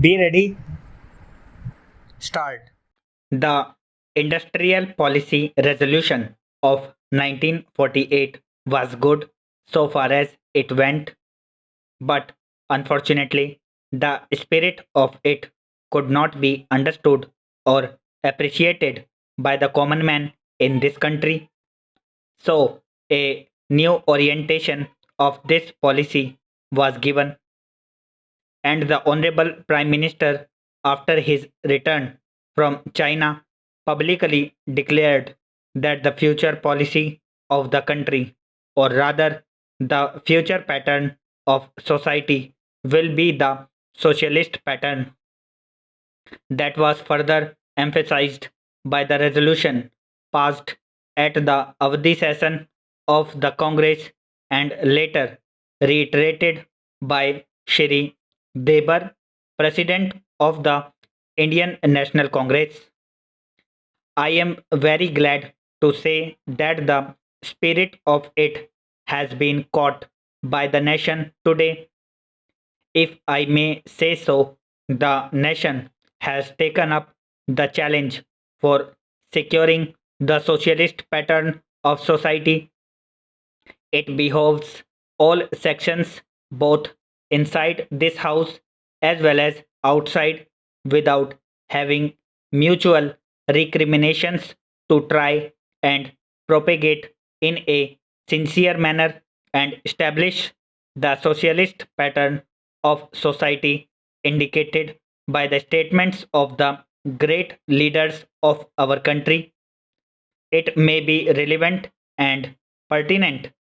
Be ready, start. The Industrial Policy Resolution of 1948 was good so far as it went, but unfortunately, the spirit of it could not be understood or appreciated by the common man in this country. So, a new orientation of this policy was given, and the Honorable Prime Minister, after his return from China, publicly declared that the future policy of the country, or rather the future pattern of society, will be the socialist pattern. That was further emphasized by the resolution passed at the Avdi session of the Congress and later reiterated by Shri Debar, President of the Indian National Congress. I am very glad to say that the spirit of it has been caught by the nation today. If I may say so, the nation has taken up the challenge for securing the socialist pattern of society. It behoves all sections, both inside this house as well as outside, without having mutual recriminations, to try and propagate in a sincere manner and establish the socialist pattern of society indicated by the statements of the great leaders of our country. It may be relevant and pertinent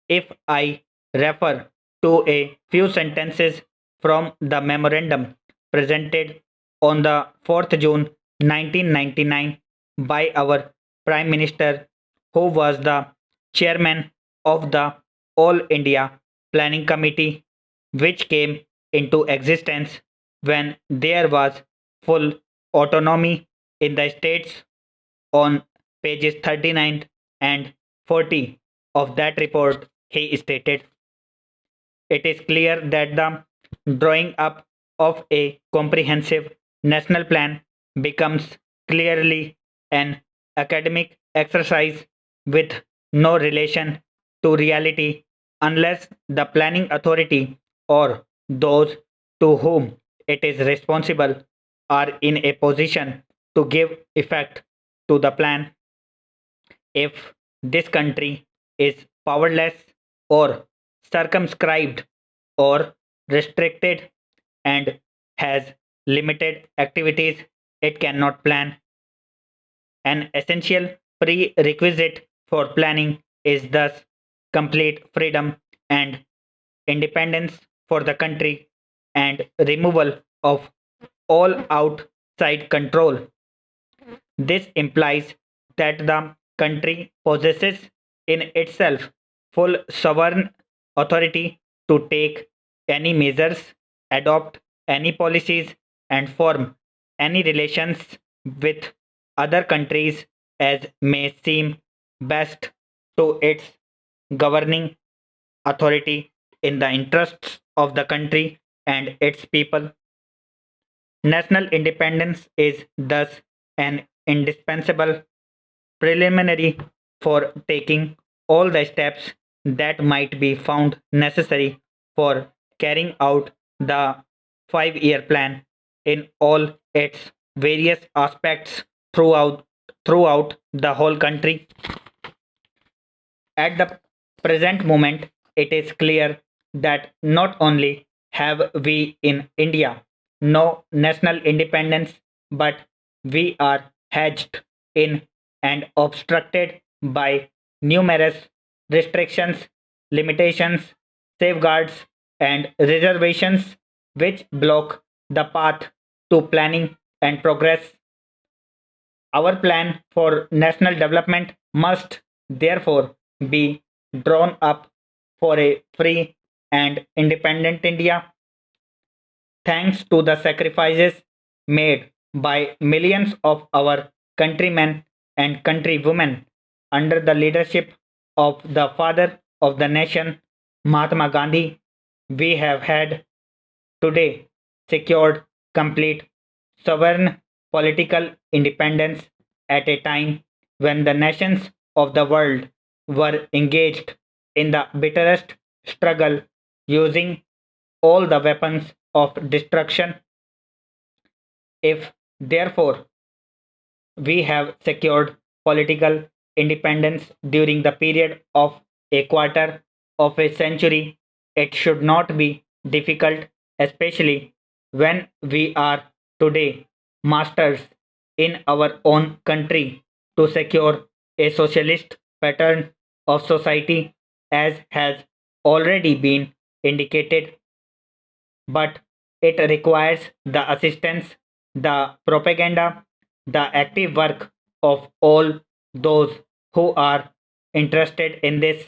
if I refer to a few sentences from the memorandum presented on the 4th June 1999 by our Prime Minister, who was the chairman of the All India Planning Committee, which came into existence when there was full autonomy in the states. On pages 39 and 40 of that report, he stated, it is clear that the drawing up of a comprehensive national plan becomes clearly an academic exercise with no relation to reality unless the planning authority or those to whom it is responsible are in a position to give effect to the plan. If this country is powerless or circumscribed or restricted and has limited activities, it cannot plan. An essential prerequisite for planning is thus complete freedom and independence for the country and removal of all outside control. This implies that the country possesses in itself full sovereign authority to take any measures, adopt any policies, and form any relations with other countries as may seem best to its governing authority in the interests of the country and its people. National independence is thus an indispensable preliminary for taking all the steps that might be found necessary for carrying out the 5-year plan in all its various aspects throughout the whole country. At the present moment, it is clear that not only have we in India no national independence, but we are hedged in and obstructed by numerous restrictions, limitations, safeguards, and reservations which block the path to planning and progress. Our plan for national development must therefore be drawn up for a free and independent India. Thanks to the sacrifices made by millions of our countrymen and countrywomen under the leadership of the father of the nation, Mahatma Gandhi, we have had today secured complete sovereign political independence at a time when the nations of the world were engaged in the bitterest struggle using all the weapons of destruction. If, therefore, we have secured political independence during the period of a quarter of a century, it should not be difficult, especially when we are today masters in our own country, to secure a socialist pattern of society as has already been indicated, but it requires the assistance, the propaganda, the active work of all those who are interested in this.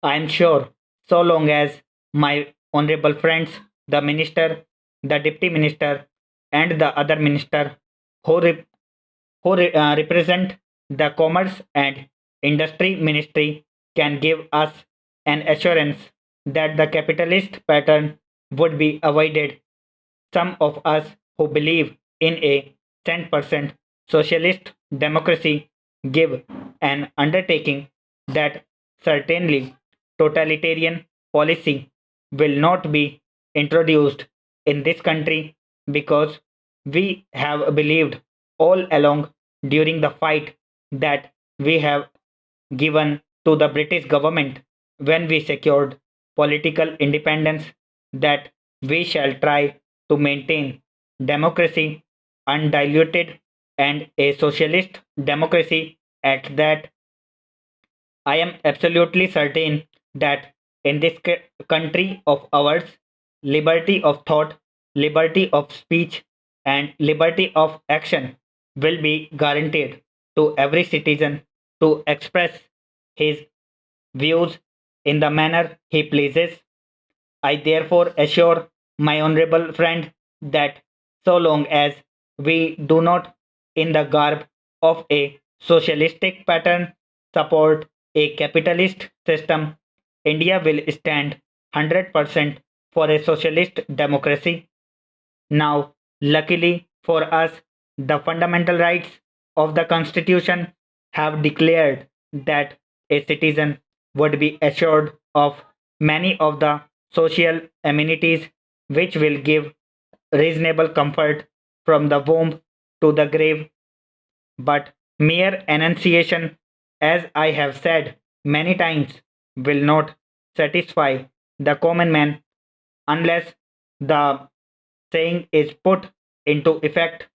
I am sure so long as my honorable friends, the minister, the deputy minister, and the other minister who, represent the commerce and industry ministry can give us an assurance that the capitalist pattern would be avoided. Some of us who believe in a 10% socialist democracy give an undertaking that certainly totalitarian policy will not be introduced in this country, because we have believed all along during the fight that we have given to the British government when we secured political independence, that we shall try to maintain democracy undiluted and a socialist democracy at that. I am absolutely certain that in this country of ours, liberty of thought, liberty of speech, and liberty of action will be guaranteed to every citizen to express his views in the manner he pleases. I therefore assure my honorable friend that so long as we do not, in the garb of a socialistic pattern, support a capitalist system, India will stand 100% for a socialist democracy. Now, luckily for us, the fundamental rights of the Constitution have declared that a citizen would be assured of many of the social amenities which will give reasonable comfort from the womb to the grave. But mere enunciation, as I have said many times, will not satisfy the common man unless the saying is put into effect.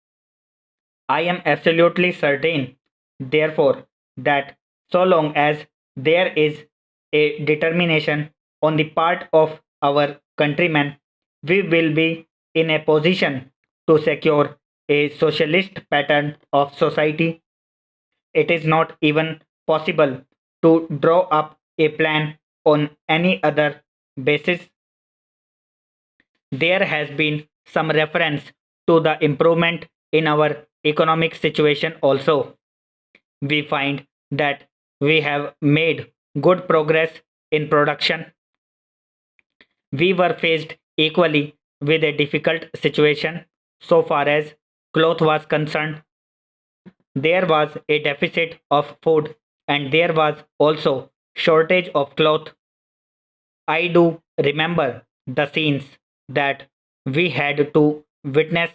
I am absolutely certain, therefore, that so long as there is a determination on the part of our countrymen, we will be in a position to secure a socialist pattern of society. It is not even possible to draw up a plan on any other basis. There has been some reference to the improvement in our economic situation also. We find that we have made good progress in production. We were faced equally with a difficult situation so far as cloth was concerned. There was a deficit of food and there was also shortage of cloth. I do remember the scenes that we had to witness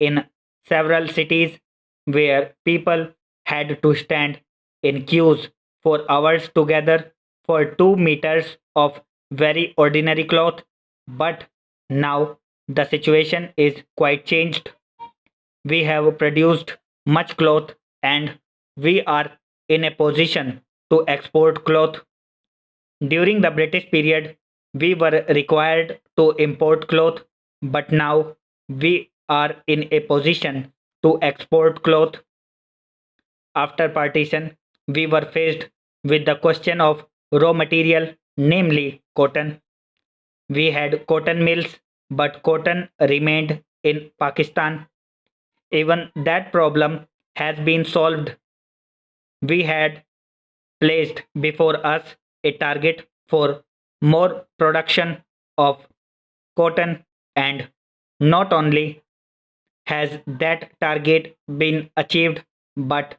in several cities where people had to stand in queues for hours together for 2 meters of very ordinary cloth. But now the situation is quite changed. We have produced much cloth and we are in a position to export cloth. During the British period, we were required to import cloth, but now we are in a position to export cloth. After partition, we were faced with the question of raw material, namely cotton. We had cotton mills, but cotton remained in Pakistan. Even that problem has been solved. We had placed before us a target for more production of cotton, and not only has that target been achieved, but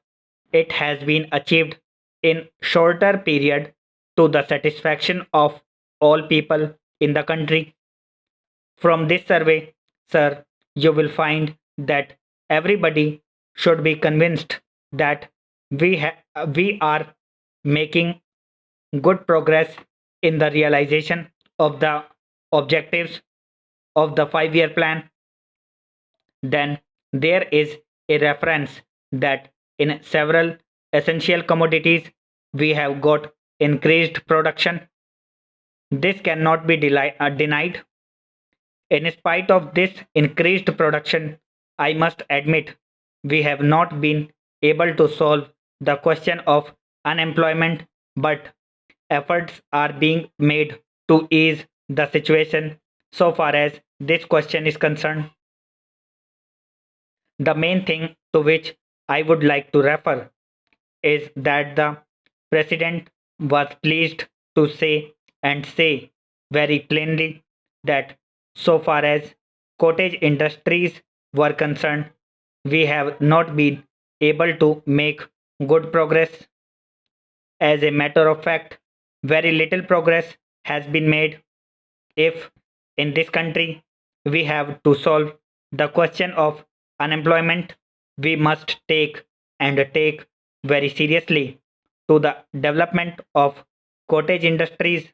it has been achieved in shorter period to the satisfaction of all people in the country. From this survey, sir, you will find that everybody should be convinced that we are making good progress in the realization of the objectives of the 5 year plan. Then there is a reference that in several essential commodities we have got increased production. This cannot be denied. In spite of this increased production, I must admit we have not been able to solve the question of unemployment, but efforts are being made to ease the situation so far as this question is concerned. The main thing to which I would like to refer is that the president was pleased to say very plainly that so far as cottage industries were concerned, we have not been able to make good progress. As a matter of fact, very little progress has been made. If in this country we have to solve the question of unemployment, we must take very seriously to the development of cottage industries.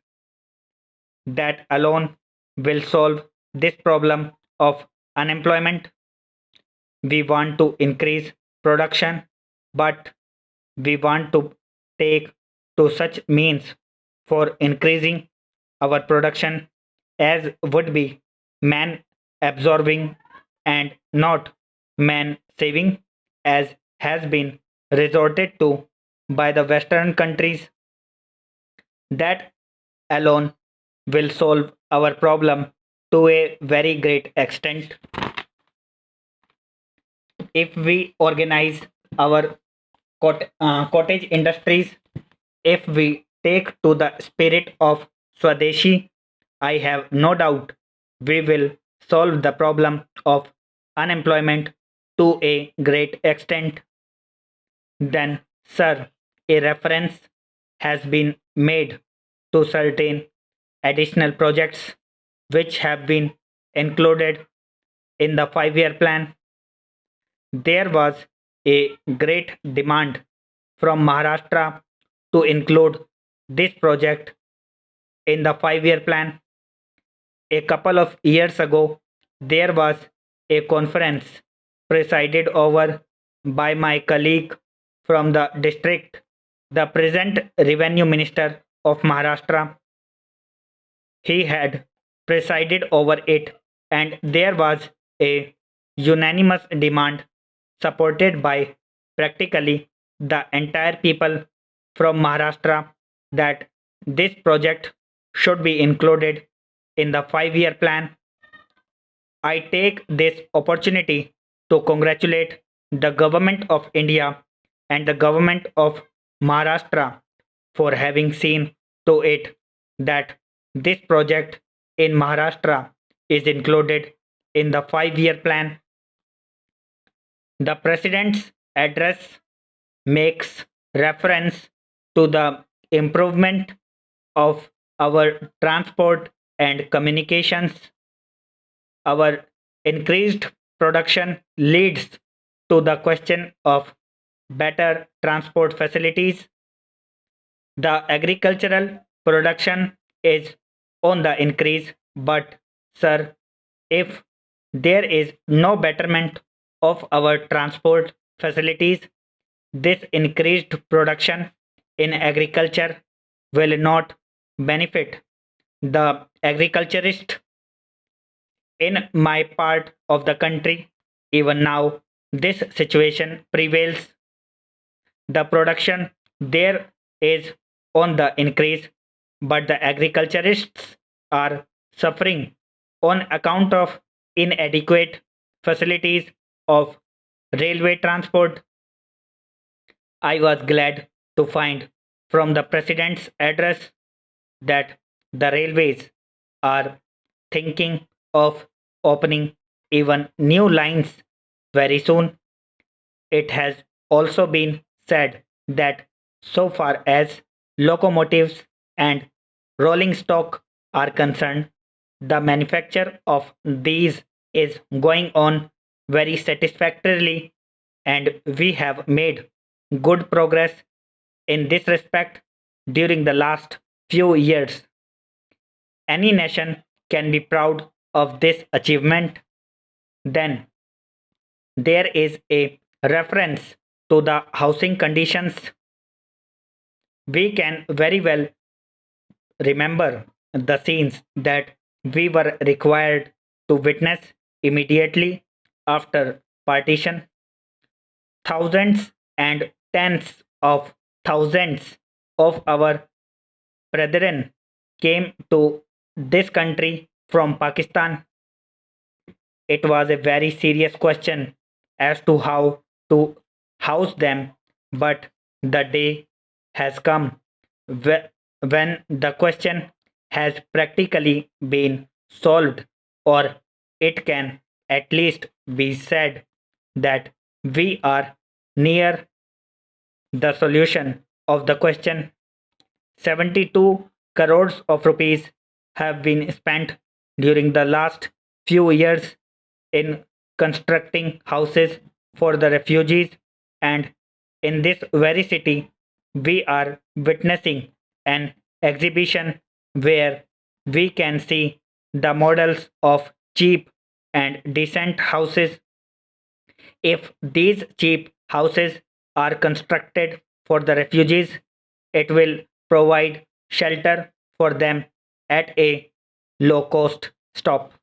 That alone will solve this problem of unemployment. We want to increase production, but we want to take to such means for increasing our production as would be man absorbing and not man saving, as has been resorted to by the Western countries. That alone will solve our problem to a very great extent. If we organize our cottage industries, if we take to the spirit of Swadeshi, I have no doubt we will solve the problem of unemployment to a great extent. Then, sir, a reference has been made to certain additional projects which have been included in the 5 year plan. There was a great demand from Maharashtra to include this project in the 5 year plan. A couple of years ago, there was a conference presided over by my colleague from the district, the present revenue minister of Maharashtra. He had presided over it, and there was a unanimous demand supported by practically the entire people from Maharashtra that this project should be included in the 5 year plan. I take this opportunity to congratulate the government of India and the government of Maharashtra for having seen to it that this project in Maharashtra is included in the 5 year plan. The president's address makes reference to the improvement of our transport and communications. Our increased production leads to the question of better transport facilities. The agricultural production is on the increase, but sir, if there is no betterment of our transport facilities, this increased production in agriculture will not benefit the agriculturist. In my part of the country, even now, this situation prevails. The production there is on the increase, but the agriculturists are suffering on account of inadequate facilities of railway transport. I was glad to find from the president's address that the railways are thinking of opening even new lines very soon. It has also been said that so far as locomotives and rolling stock are concerned, the manufacture of these is going on very satisfactorily, and we have made good progress in this respect during the last few years. Any nation can be proud of this achievement. Then there is a reference to the housing conditions. We can very well remember the scenes that we were required to witness immediately after partition. Thousands and tens of thousands of our brethren came to this country from Pakistan. It was a very serious question as to how to house them, but the day has come when the question has practically been solved, or it can at least be said that we are near the solution of the question. 72 crores of rupees have been spent during the last few years in constructing houses for the refugees, and in this very city we are witnessing an exhibition where we can see the models of cheap and decent houses. If these cheap houses are constructed for the refugees, it will provide shelter for them at a low cost. Stop.